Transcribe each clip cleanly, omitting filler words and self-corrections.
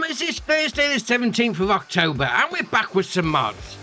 boys, it's Thursday the 17th of October and we're back with some mods.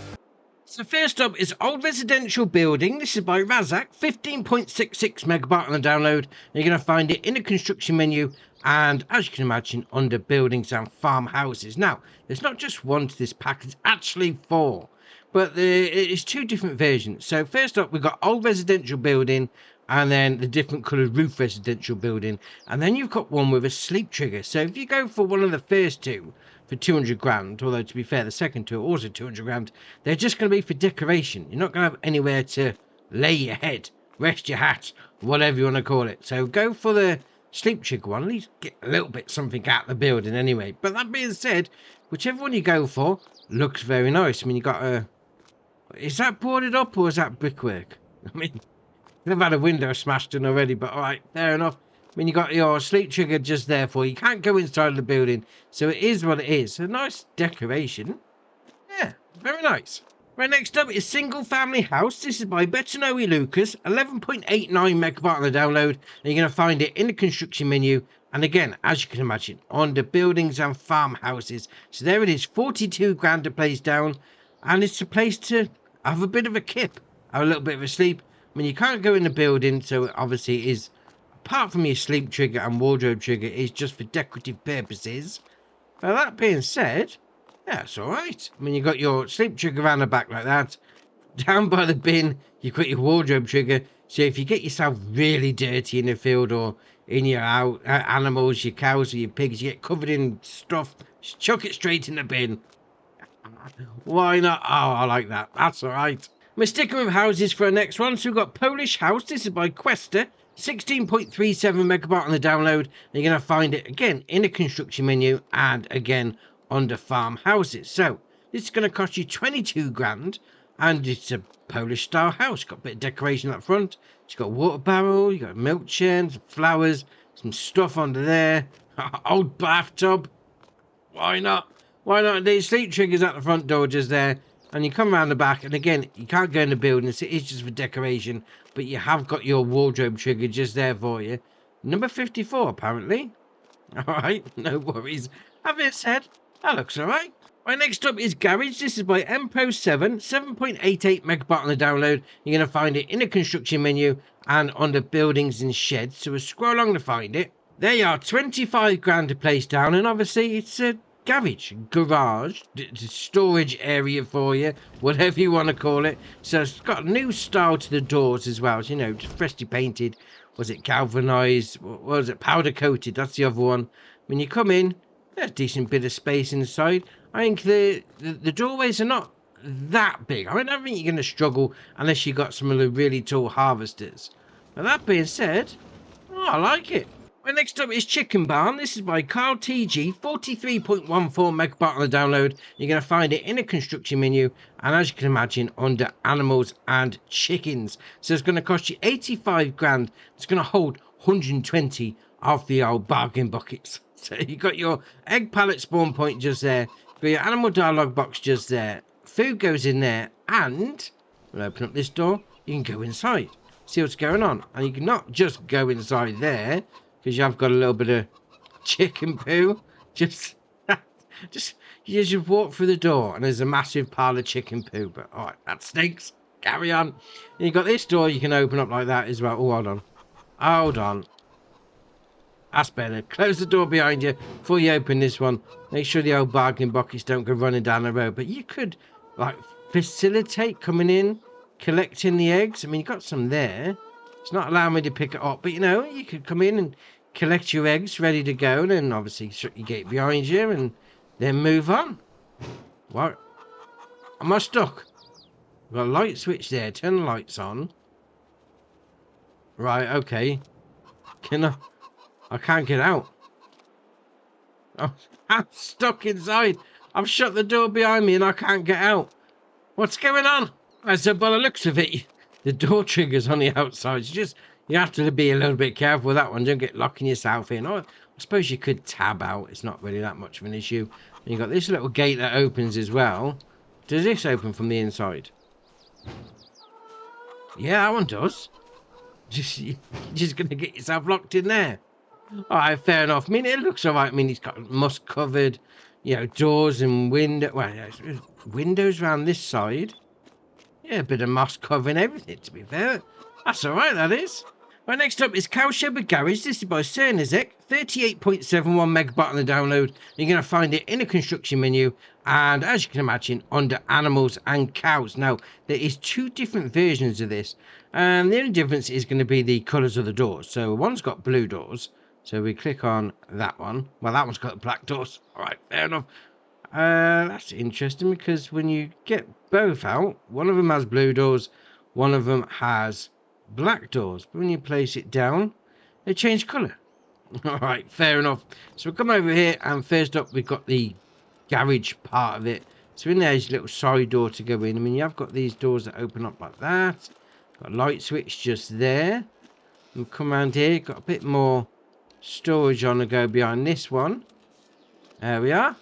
So first up is Old Residential Building. This is by Razak, 15.66 megabyte on the download. You're going to find it in the construction menu and, as you can imagine, under buildings and farmhouses. Now, there's not just one to this pack, it's actually four. But it's two different versions. So first up, we've got Old Residential Building and then the different coloured roof residential building. And then you've got one with a sleep trigger. So if you go for one of the first two for 200 grand, although to be fair, the second two are also 200 grand, they're just going to be for decoration. You're not going to have anywhere to lay your head, rest your hat, whatever you want to call it. So go for the sleep trigger one, at least get a little bit something out of the building anyway. But that being said, whichever one you go for looks very nice. I mean, you got a... Is that boarded up or is that brickwork? I mean, they've had a window smashed in already, but alright, fair enough. I mean, you got your sleep trigger just there for you. You can't go inside of the building, so it is what it is. A nice decoration. Yeah, very nice. Right, next up is Single Family House. This is by Betanoe Lucas, 11.89 megabyte on the download. And you're going to find it in the construction menu. And again, as you can imagine, on the buildings and farmhouses. So there it is, 42 grand to place down. And it's a place to have a bit of a kip, have a little bit of a sleep. I mean, you can't go in the building, so obviously it is, apart from your sleep trigger and wardrobe trigger, is just for decorative purposes. But that being said, yeah, it's alright. I mean, you got your sleep trigger around the back like that. Down by the bin, you've got your wardrobe trigger. So if you get yourself really dirty in the field or in your animals, your cows or your pigs, you get covered in stuff, just chuck it straight in the bin. Why not? Oh, I like that. That's alright. We're sticking with houses for our next one. So we've got Polish House. This is by Quester. 16.37 megabyte on the download. And you're going to find it again in the construction menu and again under farmhouses. So this is going to cost you 22 grand. And it's a Polish style house. Got a bit of decoration up front. It's got a water barrel. You got a milk churn, some flowers, some stuff under there. Old bathtub. Why not? Why not? The sleep triggers at the front door just there. And you come around the back. And again, you can't go in the building. So it is just for decoration. But you have got your wardrobe trigger just there for you. Number 54, apparently. Alright, no worries. Having said, that looks alright. Right, next up is Garage. This is by Empro7, 7.88 megabyte on the download. You're going to find it in the construction menu and under buildings and sheds. So we'll scroll along to find it. There you are, 25 grand to place down. And obviously, it's a garage, storage area for you, whatever you want to call it. So it's got a new style to the doors as well, you know, just freshly painted. Was it galvanized? What was it? Powder coated, that's the other one. When you come in, there's a decent bit of space inside. I think the doorways are not that big. I mean, I don't think you're going to struggle unless you got some of the really tall harvesters. But that being said, oh, I like it. Well, next up is Chicken Barn. This is by Carl TG, 43.14 megabyte on the download. You're going to find it in the construction menu and, as you can imagine, under animals and chickens. So it's going to cost you 85 grand. It's going to hold 120 of the old bargain buckets. So you've got your egg pallet spawn point just there. You've got your animal dialogue box just there. Food goes in there and we'll open up this door. You can go inside, see what's going on. And you can not just go inside there, because you've got a little bit of chicken poo. You just walk through the door and there's a massive pile of chicken poo. But alright, that stinks. Carry on. And you've got this door you can open up like that as well. Oh, hold on. Hold on. That's better. Close the door behind you before you open this one. Make sure the old bargain buckets don't go running down the road. But you could, like, facilitate coming in, collecting the eggs. I mean, you've got some there. It's not allowing me to pick it up. But, you know, you could come in and collect your eggs ready to go, and then obviously shut your gate behind you and then move on. What? Am I stuck? I've got a light switch there. Turn the lights on. Right, okay. I can't get out. Oh, I'm stuck inside. I've shut the door behind me and I can't get out. What's going on? I said, by the looks of it, the door trigger's on the outside. You have to be a little bit careful with that one. Don't get locking yourself in. I suppose you could tab out. It's not really that much of an issue. And you've got this little gate that opens as well. Does this open from the inside? Yeah, that one does. You're just going to get yourself locked in there. Alright, fair enough. I mean, it looks alright. I mean, he's got musk covered. doors and window. Well, windows around this side. Yeah, a bit of moss covering everything, to be fair. That's all right, that is. Right, next up is Cow Shepherd Garage. This is by Cernizek, 38.71 megabyte on the download. You're going to find it in a construction menu, and as you can imagine, under animals and cows. Now, there is 2 different versions of this, and the only difference is going to be the colours of the doors. So one's got blue doors, so we click on that one. Well, that one's got black doors. All right, fair enough. That's interesting because when you get both out, one of them has blue doors, one of them has black doors. But when you place it down, they change colour. All right, fair enough. So we'll come over here, and first up, we've got the garage part of it. So in there's a little side door to go in. I mean, you've got these doors that open up like that. Got a light switch just there. We'll come around here, got a bit more storage on the go behind this one. There we are.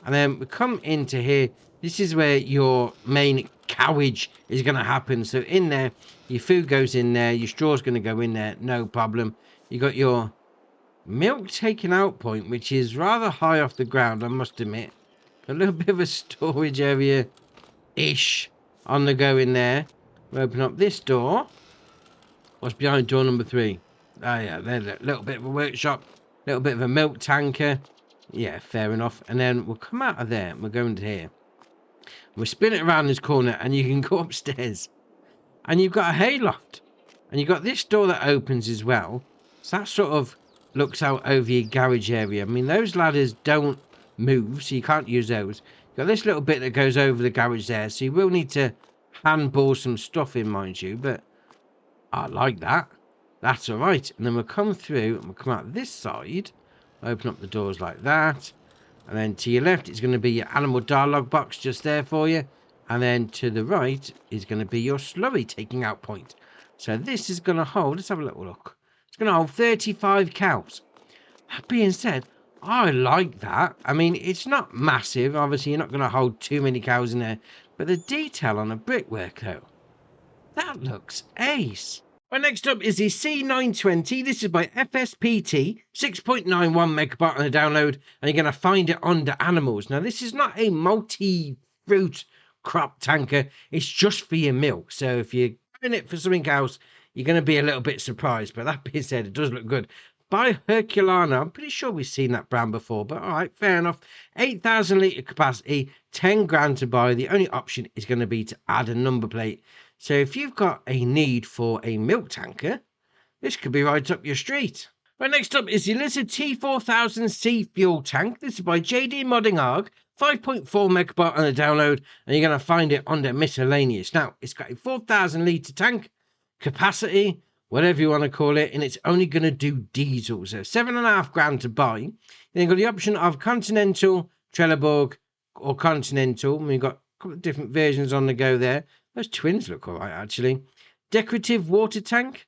And then we come into here. This is where your main cowage is going to happen. So in there, your food goes in there. Your straw's going to go in there. No problem. You got your milk taking out point, which is rather high off the ground, I must admit. A little bit of a storage area-ish on the go in there. We open up this door. What's behind door number 3? Oh, yeah, there's a little bit of a workshop. A little bit of a milk tanker. Yeah, fair enough. And then we'll come out of there and we'll go into here. We'll spin it around this corner and you can go upstairs. And you've got a hayloft. And you've got this door that opens as well. So that sort of looks out over your garage area. I mean, those ladders don't move, so you can't use those. You've got this little bit that goes over the garage there. So you will need to handball some stuff in, mind you. But I like that. That's all right. And then we'll come through and we'll come out this side. Open up the doors like that, and then to your left is going to be your animal dialogue box just there for you, and then to the right is going to be your slurry taking out point. So this is going to hold, let's have a little look, it's going to hold 35 cows. That being said, I like that. I mean, it's not massive, obviously you're not going to hold too many cows in there, but the detail on the brickwork though, that looks ace. Right, next up is the C920. This is by FS22, 6.91 megabyte on the download, and you're going to find it under animals. Now, this is not a multi-fruit crop tanker. It's just for your milk. So if you're doing it for something else, you're going to be a little bit surprised. But that being said, it does look good. By Herculana, I'm pretty sure we've seen that brand before, but all right, fair enough. 8,000 litre capacity, 10 grand to buy. The only option is going to be to add a number plate. So if you've got a need for a milk tanker, this could be right up your street. Right, next up is the Lizard T4000C fuel tank. This is by JD Modding ARG, 5.4 megabyte on the download, and you're going to find it under miscellaneous. Now, it's got a 4,000 litre tank capacity, whatever you want to call it, and it's only going to do diesel. So 7.5 grand to buy. Then you've got the option of Continental, Trelleborg, or Continental. And we've got a couple of different versions on the go there. Those twins look all right, actually. Decorative water tank?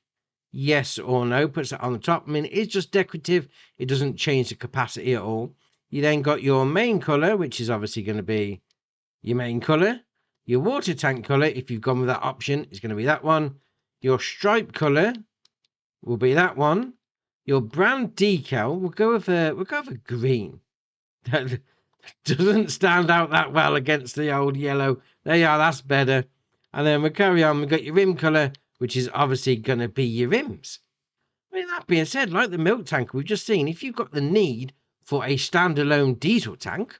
Yes or no. Puts that on the top. I mean, it is just decorative. It doesn't change the capacity at all. You then got your main colour, which is obviously going to be your main colour. Your water tank colour, if you've gone with that option, is going to be that one. Your stripe colour will be that one. Your brand decal, we'll go with a green. That doesn't stand out that well against the old yellow. There you are, that's better. And then we'll carry on. We've got your rim colour, which is obviously going to be your rims. I mean, that being said, like the milk tank we've just seen, if you've got the need for a standalone diesel tank,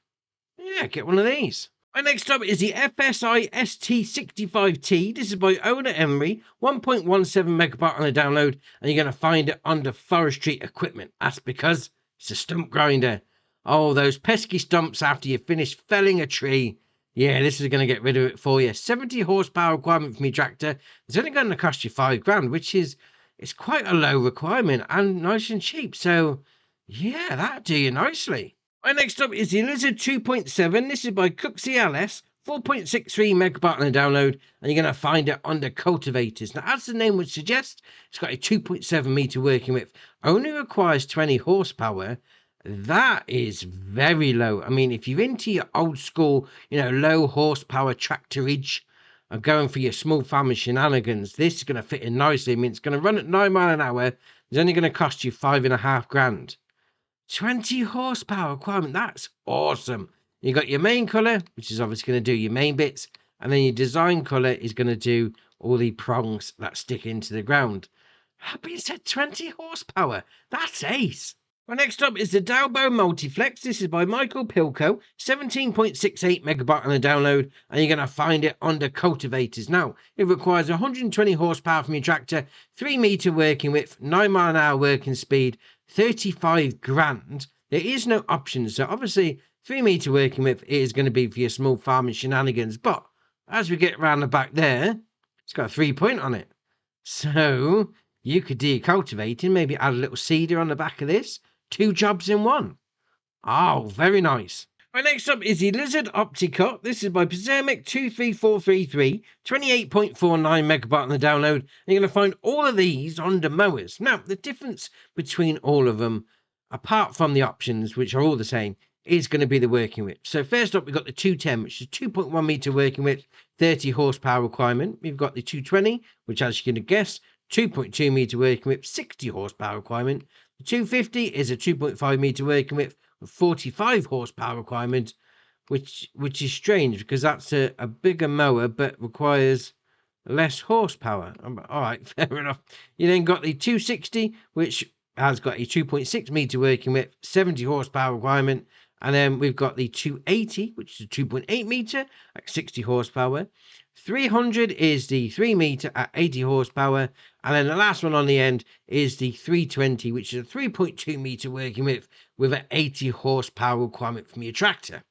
yeah, get one of these. Right, next up is the FSI ST65T. This is by Owner Emery, 1.17 megabyte on the download, and you're going to find it under forestry equipment. That's because it's a stump grinder. Oh, those pesky stumps after you finish felling a tree. Yeah, this is going to get rid of it for you. 70 horsepower requirement from your tractor. It's only going to cost you 5 grand, which is it's quite a low requirement and nice and cheap. So, yeah, that'll do you nicely. Right, next up is the Lizard 2.7. This is by Cooksey LS, 4.63 megabyte on the download, and you're going to find it under cultivators. Now, as the name would suggest, it's got a 2.7 meter working width. Only requires 20 horsepower. That is very low. I mean, if you're into your old school, low horsepower tractorage and going for your small family shenanigans, this is going to fit in nicely. I mean, it's going to run at 9 miles an hour. It's only going to cost you 5.5 grand. 20 horsepower requirement. That's awesome. You got your main colour, which is obviously going to do your main bits, and then your design colour is going to do all the prongs that stick into the ground. That being said, 20 horsepower. That's ace. Well, next up is the Dalbo Multiflex. This is by Michael Pilko, 17.68 megabyte on the download, and you're going to find it under cultivators. Now, it requires 120 horsepower from your tractor, 3 meter working width, 9 mile an hour working speed, 35 grand. There is no options, so obviously 3 meter working width is going to be for your small farming shenanigans, but as we get around the back there, it's got a 3-point on it. So you could do your cultivating, maybe add a little seeder on the back of this. 2 jobs in one. Oh, very nice. Right, next up is the Lizard Opticot. This is by Pizermic 23433, 28.49 megabyte on the download. And you're going to find all of these under mowers. Now, the difference between all of them, apart from the options, which are all the same, is going to be the working width. So first up, we've got the 210, which is 2.1 meter working width, 30 horsepower requirement. We've got the 220, which, as you can guess, 2.2 meter working width, 60 horsepower requirement. The 250 is a 2.5 meter working width, 45 horsepower requirement, which is strange because that's a bigger mower but requires less horsepower. All right, fair enough. You then got the 260, which has got a 2.6 meter working width, 70 horsepower requirement. And then we've got the 280, which is a 2.8 meter at 60 horsepower. 300 is the 3 meter at 80 horsepower. And then the last one on the end is the 320, which is a 3.2 meter working width with an 80 horsepower requirement from your tractor.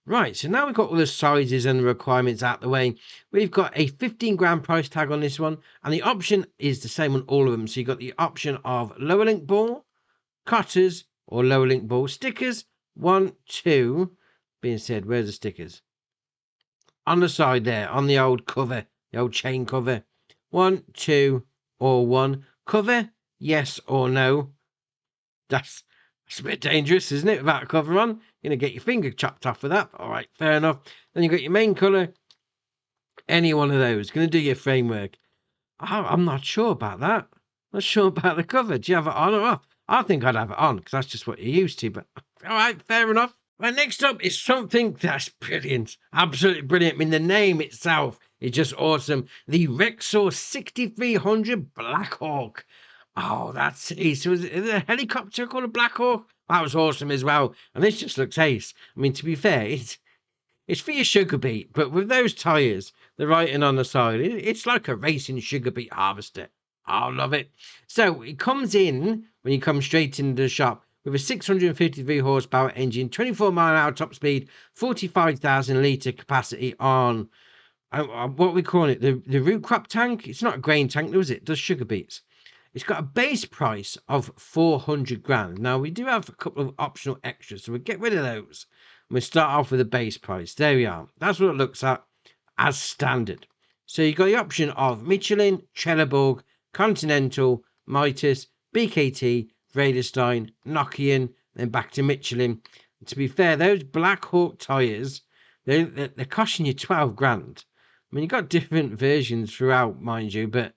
Right, so now we've got all the sizes and the requirements out the way. We've got a 15 grand price tag on this one, and the option is the same on all of them. So you've got the option of lower link ball, cutters, or lower link ball. Stickers, 1, 2. Being said, where's the stickers? On the side there, on the old cover, the old chain cover. 1, 2, or 1. Cover, yes or no. That's a bit dangerous, isn't it? Without a cover on, you're going to get your finger chopped off with that. All right, fair enough. Then you've got your main colour. Any one of those. Going to do your framework. I'm not sure about that. Not sure about the cover. Do you have it on or off? I think I'd have it on because that's just what you're used to. But all right, fair enough. Right, next up is something that's brilliant. Absolutely brilliant. I mean, the name itself is just awesome. The Rexor 6300 Black Hawk. Oh, that's ace. Was it a helicopter called a Black Hawk? That was awesome as well. And this just looks ace. I mean, to be fair, it's for your sugar beet, but with those tyres, the writing on the side, it's like a racing sugar beet harvester. I love it. So it comes in, when you come straight into the shop, with a 653 horsepower engine, 24 mile an hour top speed, 45,000 litre capacity on, what we call it, the root crop tank. It's not a grain tank, though, is it? It does sugar beets. It's got a base price of 400 grand. Now, we do have a couple of optional extras, so we'll get rid of those. And we'll start off with a base price. There we are. That's what it looks at as standard. So you've got the option of Michelin, Trelleborg, Continental, Mitas, BKT, Vredestein, Nokian, then back to Michelin. And to be fair, those Black Hawk tyres, they're costing you 12 grand. I mean, you've got different versions throughout, mind you, but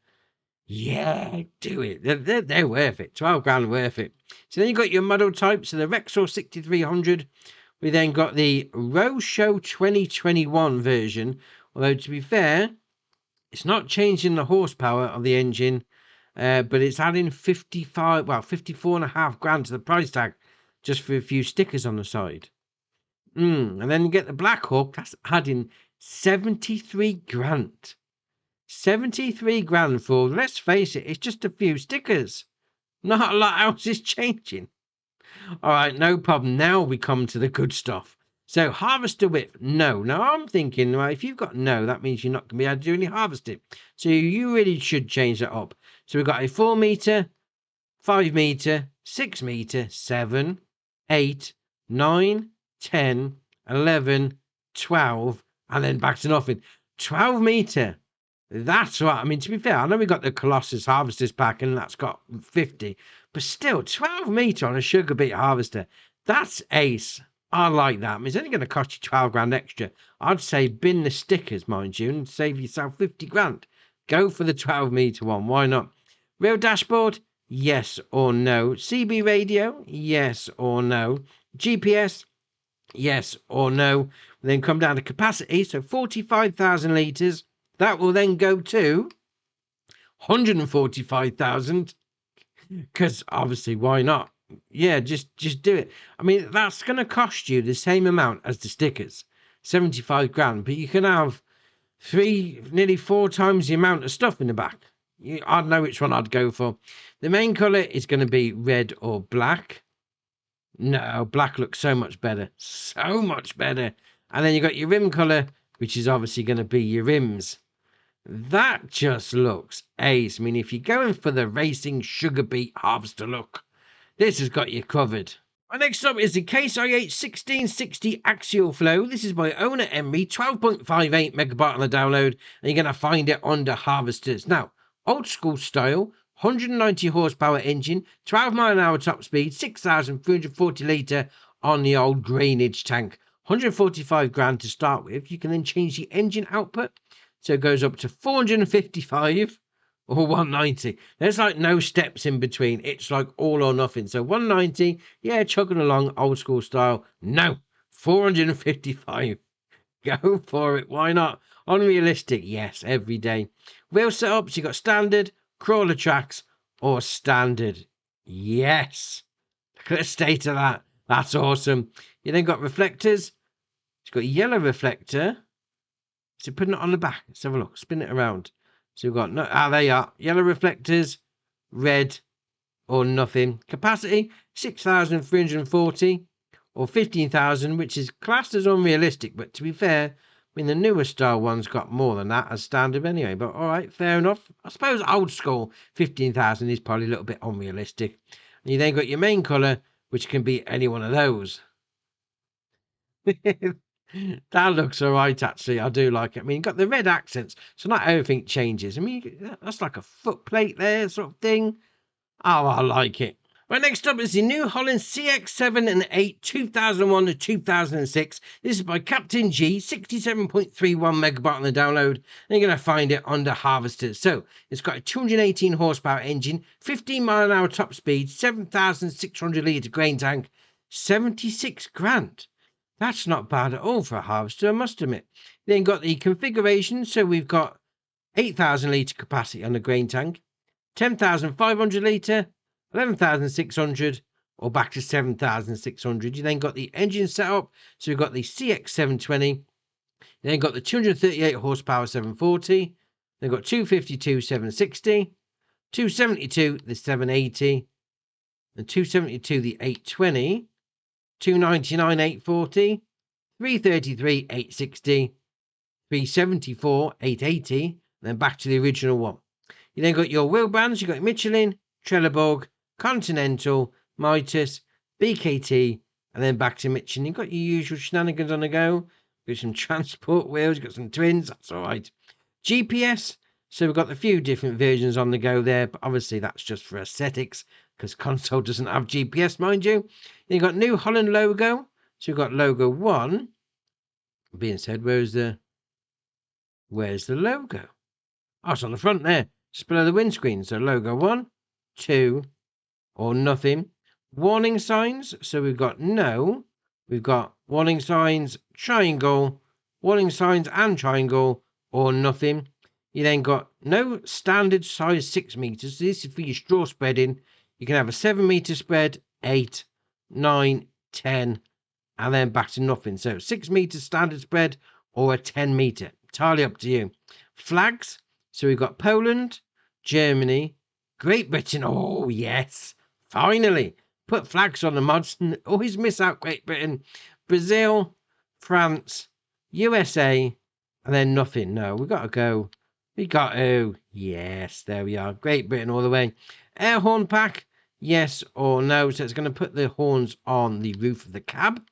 yeah, do it. They're worth it. 12 grand worth it. So then you've got your model type. So the Rexor 6300. We then got the Rosho 2021 version. Although, to be fair, it's not changing the horsepower of the engine. But it's adding 54.5 grand to the price tag just for a few stickers on the side. And then you get the Black Hawk, that's adding 73 grand. 73 grand for, let's face it, it's just a few stickers. Not a lot else is changing. All right, no problem. Now we come to the good stuff. So harvester width, no. Now I'm thinking, right, if you've got no, that means you're not going to be able to do any harvesting. So you really should change that up. So we've got a 4 meter, 5 meter, 6 meter, 7, 8, 9, 10, 11, 12, and then back to nothing. 12 meter. That's right. I mean, to be fair, I know we got the Colossus Harvesters Pack and that's got 50, but still 12 meter on a sugar beet harvester. That's ace. I like that. I mean, it's only going to cost you 12 grand extra. I'd say bin the stickers, mind you, and save yourself 50 grand. Go for the 12 meter one. Why not? Real dashboard? Yes or no. CB radio? Yes or no. GPS? yes or no. Then come down to capacity, so 45,000 litres. That will then go to 145,000, because obviously, why not? Yeah, just do it. I mean, that's going to cost you the same amount as the stickers, 75 grand, but you can have nearly 4 times the amount of stuff in the back. I don't know which one I'd go for. The main colour is going to be red or black. No, black looks so much better. So much better. And then you got your rim colour, which is obviously going to be your rims. That just looks ace. I mean, if you're going for the racing sugar beet harvester look, this has got you covered. My next up is the Case IH 1660 Axial Flow. This is by owner Emery, 12.58 megabyte on the download, and you're going to find it under harvesters. Now, old school style, 190 horsepower engine, 12 mile an hour top speed, 6,340 litre on the old greenage tank. 145 grand to start with. You can then change the engine output, so it goes up to 455 or 190. There's like no steps in between. It's like all or nothing. So 190, yeah, chugging along old school style. No, 455. Go for it. Why not? Unrealistic, yes, every day. Wheel setups, you got standard, crawler tracks, or standard. Yes. Look at the state of that. That's awesome. You then got reflectors. It's got a yellow reflector. So putting it on the back. Let's have a look. Spin it around. So we've got, there you are. Yellow reflectors, red or nothing. Capacity, 6,340 or 15,000, which is classed as unrealistic. But to be fair, I mean, the newer style ones got more than that as standard anyway. But all right, fair enough. I suppose old school, 15,000 is probably a little bit unrealistic. And you then got your main colour, which can be any one of those. That looks all right, actually. I do like it. I mean, you've got the red accents, so not everything changes. I mean, that's like a foot plate there, sort of thing. Oh, I like it. Right, next up is the New Holland CX7 and 8, 2001 to 2006. This is by Captain G, 67.31 megabyte on the download. And you're going to find it under harvesters. So it's got a 218 horsepower engine, 15 mile an hour top speed, 7,600 litre grain tank, 76 grand. That's not bad at all for a harvester, I must admit. Then got the configuration, so we've got 8,000 litre capacity on the grain tank, 10,500 litre, 11,600, or back to 7,600. You then got the engine setup, so we've got the CX720, you then got the 238 horsepower 740, then got 252 760, 272 the 780, and 272 the 820, 299 840, 333 860, 374 880, then back to the original one. You then got your wheel brands. You got Michelin, Trelleborg, Continental, Mitas, BKT, and then back to Michelin. You've got your usual shenanigans on the go. Got some transport wheels. You've got some twins. That's all right. GPS. So we've got a few different versions on the go there, but obviously that's just for aesthetics because console doesn't have GPS, mind you. Then you've got New Holland logo. So we've got logo 1. Being said, where's the logo? Oh, it's on the front there, just below the windscreen. So logo 1, 2, or nothing. Warning signs. So we've got no. We've got warning signs, triangle, warning signs and triangle, or nothing. You then got no standard size 6 meters. So this is for your straw spreading. You can have a 7 meter spread, 8, 9, 10, and then back to nothing. So 6 meters standard spread or a 10 meter. Entirely up to you. Flags. So we've got Poland, Germany, Great Britain. Oh, yes. Finally. Put flags on the mods. Always miss out Great Britain. Brazil, France, USA, and then nothing. No, we got to go. We got to. Yes, there we are. Great Britain all the way. Air horn pack. Yes or no. So it's going to put the horns on the roof of the cab.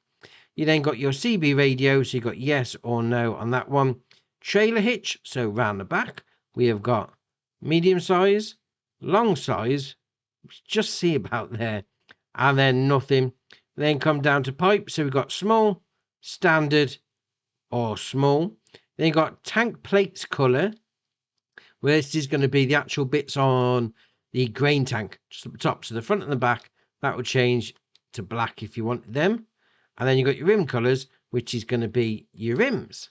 You then got your CB radio. So you got yes or no on that one. Trailer hitch. So round the back. We have got medium size, long size. Just see about there. And then nothing. Then come down to pipe. So we've got small, standard, or small. Then you've got tank plates colour, where this is going to be the actual bits on the grain tank, just at the top. So the front and the back, that will change to black if you want them. And then you've got your rim colours, which is going to be your rims.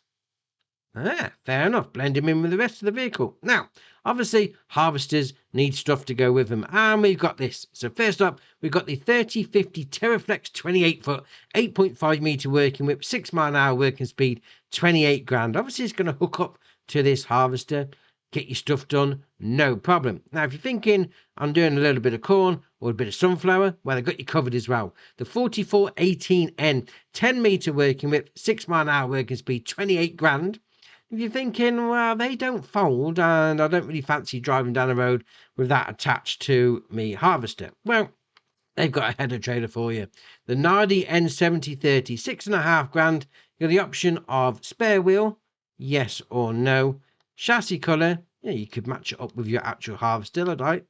Fair enough. Blend them in with the rest of the vehicle. Now, obviously, harvesters need stuff to go with them. And we've got this. So first up, we've got the 3050 Terraflex 28 foot, 8.5 metre working whip, 6 mile an hour working speed, 28 grand. Obviously, it's going to hook up to this harvester, get your stuff done, no problem. Now, if you're thinking, I'm doing a little bit of corn or a bit of sunflower, well, they've got you covered as well. The 4418N, 10 metre working whip, 6 mile an hour working speed, 28 grand. If you're thinking, well, they don't fold and I don't really fancy driving down the road with that attached to me harvester, well, they've got a header trailer for you. The Nardi N7030, 6.5 grand. You got the option of spare wheel, yes or no. Chassis colour, yeah, you could match it up with your actual harvester, right?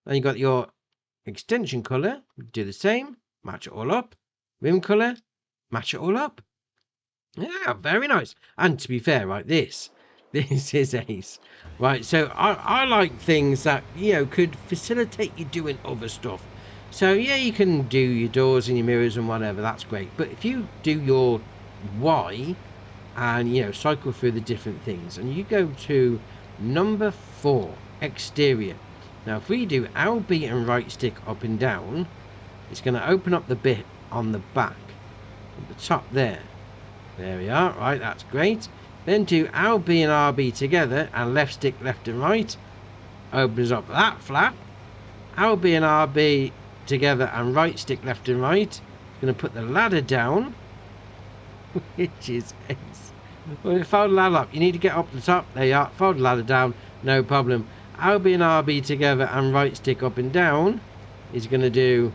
Then you got your extension colour, do the same, match it all up. Rim colour, match it all up. Yeah, very nice. And to be fair, right, this is ace. Right, so I like things that, could facilitate you doing other stuff. So, yeah, you can do your doors and your mirrors and whatever, that's great. But if you do your Y and, cycle through the different things, and you go to number 4, exterior. Now, if we do LB and right stick up and down, it's going to open up the bit on the back, at the top there. There we are, right, that's great. Then do LB and RB together and left stick left and right. Opens up that flap. LB and RB together and right stick left and right. Going to put the ladder down, which is ace. Well, fold the ladder up. You need to get up the top. There you are. Fold the ladder down, no problem. LB and RB together and right stick up and down is going to do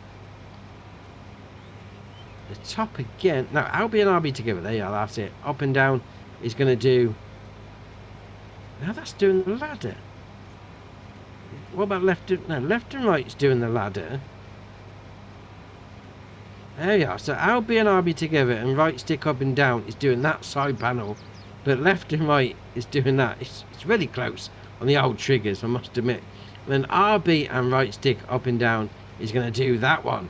the top again. No, LB and RB together. There you are, that's it. Up and down is going to do... Now that's doing the ladder. What about left and... No, left and right is doing the ladder. There you are. So LB and RB together and right stick up and down is doing that side panel. But left and right is doing that. It's really close on the old triggers, I must admit. And then RB and right stick up and down is going to do that one.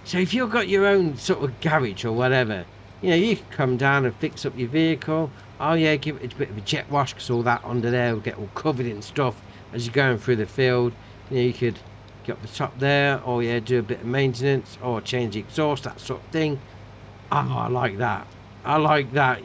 So if you've got your own sort of garage or whatever, you can come down and fix up your vehicle. Oh yeah, give it a bit of a jet wash because all that under there will get all covered in stuff as you're going through the field. You could get up the top there, or do a bit of maintenance or change the exhaust, that sort of thing. Oh, I like that. I like that.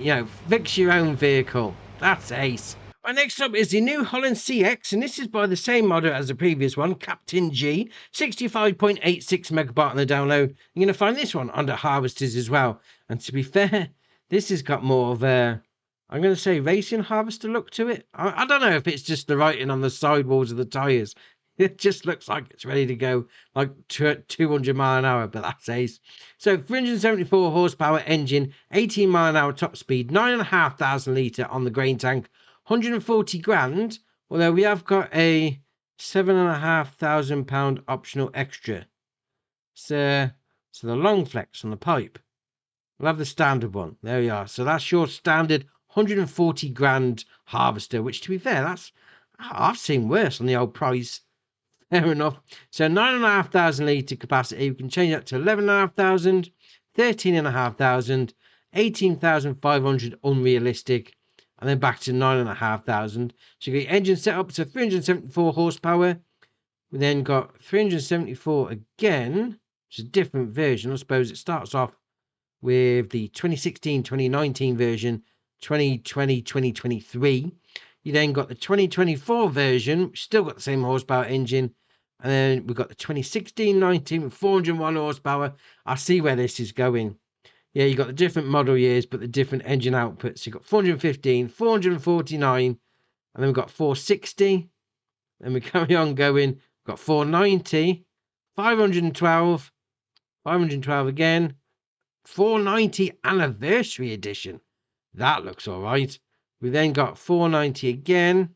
Fix your own vehicle. That's ace. Right, next up is the New Holland CX, and this is by the same model as the previous one, Captain G, 65.86 megabyte on the download. You're going to find this one under harvesters as well. And to be fair, this has got more of a, I'm going to say, racing harvester look to it. I don't know if it's just the writing on the sidewalls of the tyres. It just looks like it's ready to go like 200 mile an hour, but that's ace. So 374 horsepower engine, 18 mile an hour top speed, 9,500 litre on the grain tank, 140 grand, although we have got a £7,500 optional extra. So the long flex on the pipe. We'll have the standard one. There we are. So that's your standard 140 grand harvester, which to be fair, I've seen worse on the old price. Fair enough. So 9,500 litre capacity. We can change that to 11,500, 13,500, 18,500 unrealistic, and then back to 9,500. So you get your engine set up to 374 horsepower. We then got 374 again, which is a different version. I suppose it starts off with the 2016-2019 version, 2020-2023. You then got the 2024 version, which still got the same horsepower engine. And then we've got the 2016-19 with 401 horsepower. I see where this is going. Yeah, you got the different model years, but the different engine outputs. You've got 415, 449, and then we've got 460. Then we carry on going. We've got 490, 512, 512 again, 490 anniversary edition. That looks all right. We then got 490 again,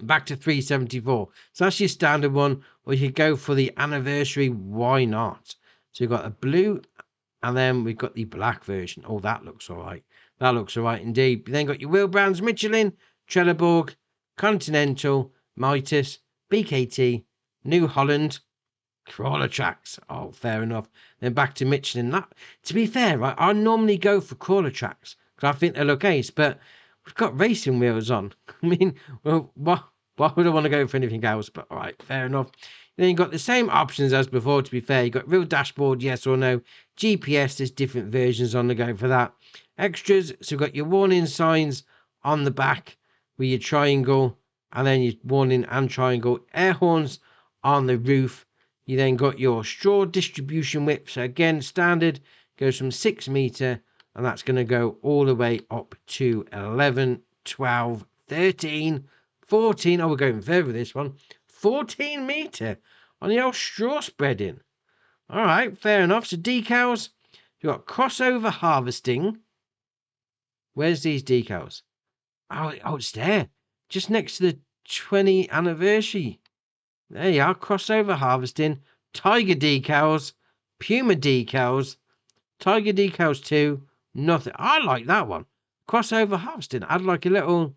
back to 374. So that's your standard one, or you could go for the anniversary. Why not? So you've got a blue, and then we've got the black version. Oh, that looks all right. That looks all right indeed. You then got your wheel brands: Michelin, Trelleborg, Continental, Mitas, BKT, New Holland. Crawler tracks. Oh, fair enough. Then back to Michelin. That, to be fair, right, I normally go for crawler tracks because I think they look ace, but we've got racing wheels on. I mean, well, why would I want to go for anything else? But all right, fair enough. Then you've got the same options as before, to be fair. You've got real dashboard, yes or no. GPS, there's different versions on the go for that. Extras, so you've got your warning signs on the back with your triangle, and then your warning and triangle. Air horns on the roof. You then got your straw distribution whip. So again, standard goes from 6 meter, and that's going to go all the way up to 11, 12, 13, 14. Oh, we're going further with this one. 14 meter on the old straw spreading. All right, fair enough. So decals, you've got crossover harvesting. Where's these decals? Oh, it's there. Just next to the 20th anniversary. There you are. Crossover harvesting. Tiger decals. Puma decals. Tiger decals 2. Nothing. I like that one. Crossover harvesting. Add like a little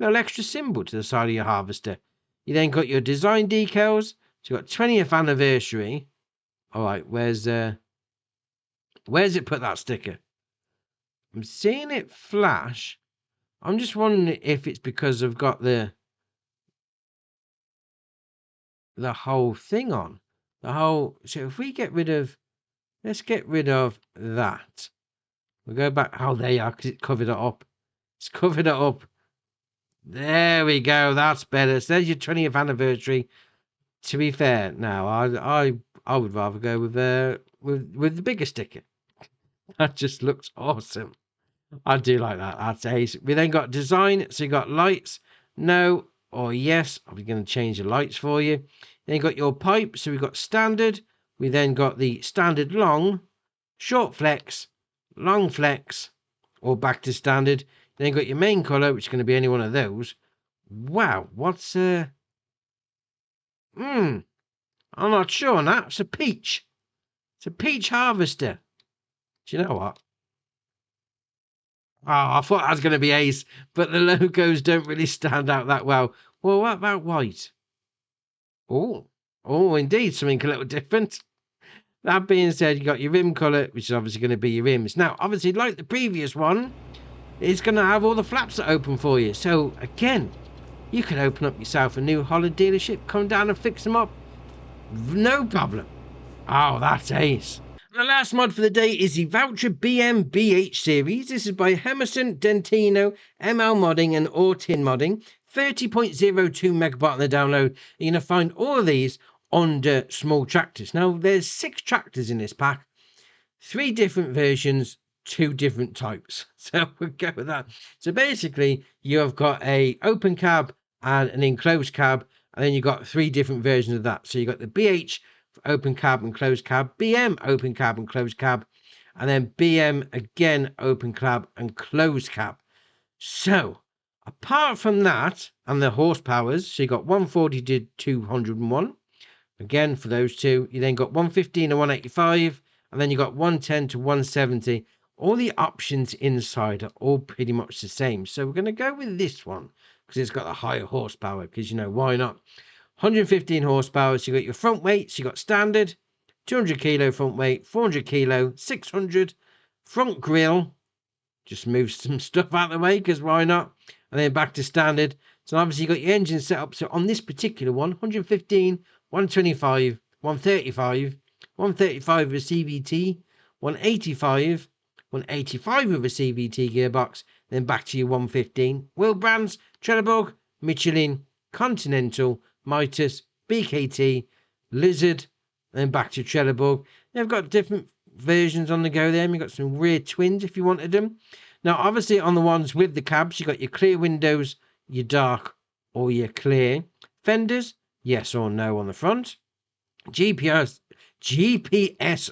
extra symbol to the side of your harvester. You then got your design decals. So you've got 20th anniversary. All right, where's it put that sticker? I'm seeing it flash. I'm just wondering if it's because I've got the whole thing on. So if we get rid of, let's get rid of that. We'll go back. Oh, there you are, because it covered it up. It's covered it up. There we go. That's better. So there's your 20th anniversary. To be fair, now I would rather go with the bigger sticker. That just looks awesome. I do like that. That's ace. We then got design. So you got lights, no or yes. I'm going to change the lights for you. Then you got your pipe. So we've got standard. We then got the standard long, short flex, long flex, or back to standard. Then you got your main color, which is going to be any one of those. Wow, what's I'm not sure on that. It's a peach. It's a peach harvester. Do you know what? Oh, I thought that was going to be ace, but the logos don't really stand out that well. Well, what about white? Oh, indeed, something a little different. That being said, you got your rim colour, which is obviously going to be your rims. Now, obviously, like the previous one, it's going to have all the flaps that open for you. So, again, you can open up yourself a New Holland dealership, come down and fix them up. No problem. Oh, that's ace. The last mod for the day is the Voucher BM-BH series. This is by Hemerson, Dentino, ML Modding and Ortin Modding. 30.02 megabyte on the download. You're going to find all of these under small tractors. Now, there's 6 tractors in this pack. 3 different versions, 2 different types. So we'll go with that. So basically, you have got a open cab and an enclosed cab. And then you've got 3 different versions of that. So you've got the BH open cab and closed cab, BM open cab and closed cab, and then BM again open cab and closed cab. So apart from that and the horsepowers, so you got 140 to 201 again for those 2. You then got 115 to 185, and then you got 110 to 170. All the options inside are all pretty much the same. So we're going to go with this one because it's got a higher horsepower, because, you know, why not? 115 horsepower. So you got your front weight. So you got standard, 200 kilo front weight, 400 kilo, 600 front grille. Just move some stuff out of the way, because why not? And then back to standard. So obviously you got your engine set up. So on this particular one, 115, 125, 135, 135 with a CVT, 185, 185 with a CVT gearbox. Then back to your 115. Wheel brands: Trelleborg, Michelin, Continental, Mitas, BKT, Lizard, and back to Trelleborg. They've got different versions on the go there. You've got some rear twins if you wanted them. Now, obviously, on the ones with the cabs, you've got your clear windows, your dark, or your clear. Fenders, yes or no on the front. GPS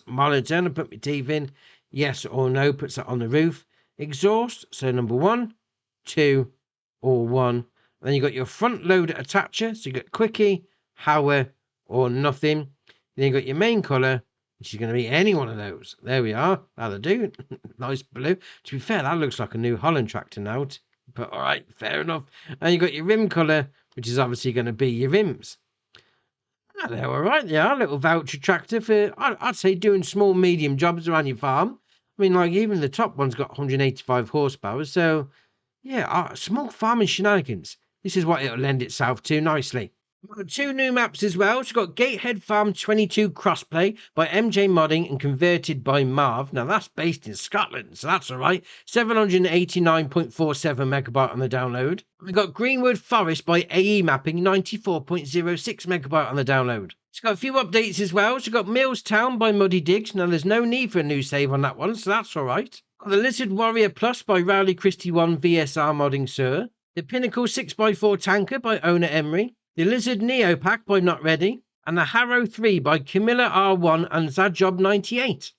monitor, and I put my teeth in, yes or no, puts that on the roof. Exhaust, so number 1, 2, or 1. Then you got your front loader attacher, so you got quickie, Hauer, or nothing. Then you got your main colour, which is going to be any one of those. There we are. That'll do. Nice blue. To be fair, that looks like a New Holland tractor now. But all right, fair enough. And you got your rim colour, which is obviously going to be your rims. Ah, they're all right. They are a little voucher tractor for, I'd say, doing small, medium jobs around your farm. I mean, like, even the top one's got 185 horsepower. So, yeah, small farming shenanigans. This is what it'll lend itself to nicely. We've got two new maps as well. So we've got Gatehead Farm 22 crossplay by MJ Modding and converted by Marv. Now that's based in Scotland, so that's all right. 789.47 megabyte on the download. We've got Greenwood Forest by AE Mapping, 94.06 megabyte on the download. It's got a few updates as well. So we've got Millstown by Muddy Diggs. Now there's no need for a new save on that one, so that's all right. Got the Lizard Warrior Plus by Rowley Christie 1 VSR Modding Sir. The Pinnacle 6x4 Tanker by Owner Emery. The Lizard Neo Pack by Not Ready, and the Harrow 3 by Camilla R1 and Zadjob98.